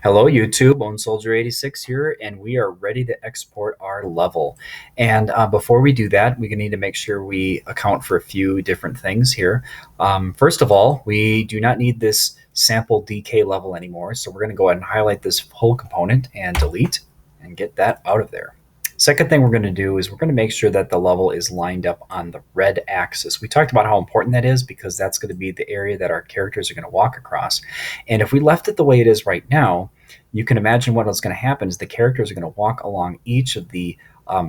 Hello YouTube, Bone Soldier 86 here, and we are ready to export our level. And before we do that, we need to make sure we account for a few different things here. First of all, we do not need this sample DK level anymore, so we're going to go ahead and highlight this whole component and delete and get that out of there. Second thing we're going to do is we're going to make sure that the level is lined up on the red axis. We talked about how important that is because that's going to be the area that our characters are going to walk across. And if we left it the way it is right now, you can imagine what's going to happen is the characters are going to walk along each of the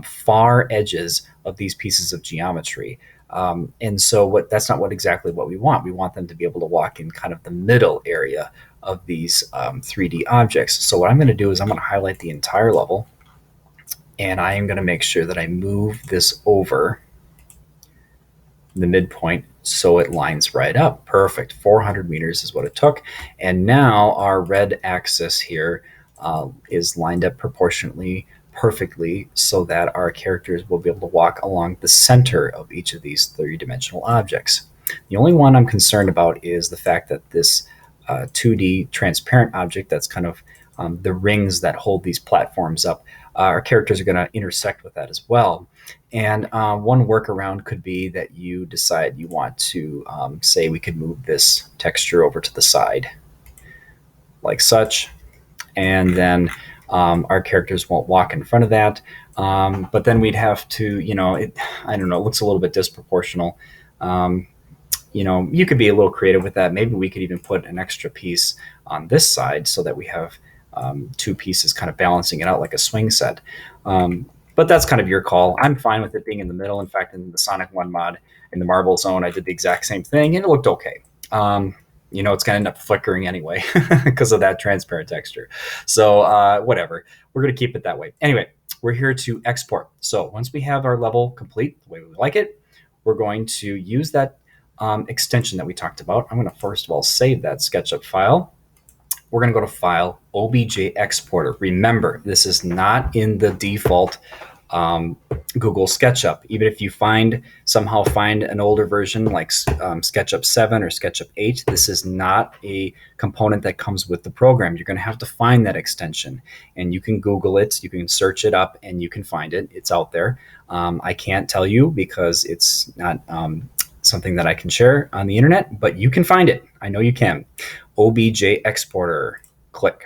far edges of these pieces of geometry. And so that's not exactly what we want. We want them to be able to walk in kind of the middle area of these 3D objects. So what I'm going to do is I'm going to highlight the entire level. And I am going to make sure that I move this over the midpoint so it lines right up. Perfect. 400 meters is what it took. And now our red axis here is lined up proportionately perfectly so that our characters will be able to walk along the center of each of these three-dimensional objects. The only one I'm concerned about is the fact that this 2D transparent object that's kind of the rings that hold these platforms up, our characters are going to intersect with that as well. And one workaround could be that you decide you want to say we could move this texture over to the side like such, and then our characters won't walk in front of that. But then we'd have to, I don't know, it looks a little bit disproportional. You could be a little creative with that. Maybe we could even put an extra piece on this side so that we have two pieces kind of balancing it out like a swing set. But that's kind of your call. I'm fine with it being in the middle. In fact, in the Sonic 1 mod, in the Marble Zone, I did the exact same thing, and it looked okay. It's going to end up flickering anyway because of that transparent texture. So whatever. We're going to keep it that way. Anyway, we're here to export. So once we have our level complete the way we like it, we're going to use that extension that we talked about. I'm going to first of all save that SketchUp file. We're going to go to File, OBJ Exporter. Remember, this is not in the default Google SketchUp. Even if you somehow find an older version like SketchUp 7 or SketchUp 8, this is not a component that comes with the program. You're going to have to find that extension, and you can Google it, you can search it up, and you can find it. It's out there. I can't tell you because it's not something that I can share on the internet, but you can find it. I know you can. OBJ Exporter, click.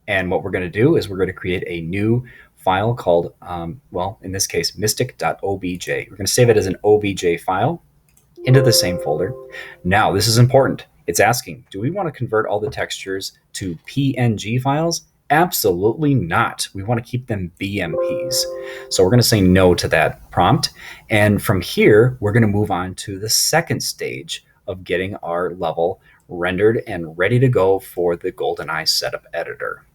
And what we're going to do is we're going to create a new file called, in this case, mystic.obj. We're going to save it as an OBJ file into the same folder. Now, this is important. It's asking, do we want to convert all the textures to PNG files? Absolutely not. We want to keep them BMPs. So we're going to say no to that prompt. And from here, we're going to move on to the second stage of getting our level rendered and ready to go for the GoldenEye setup editor.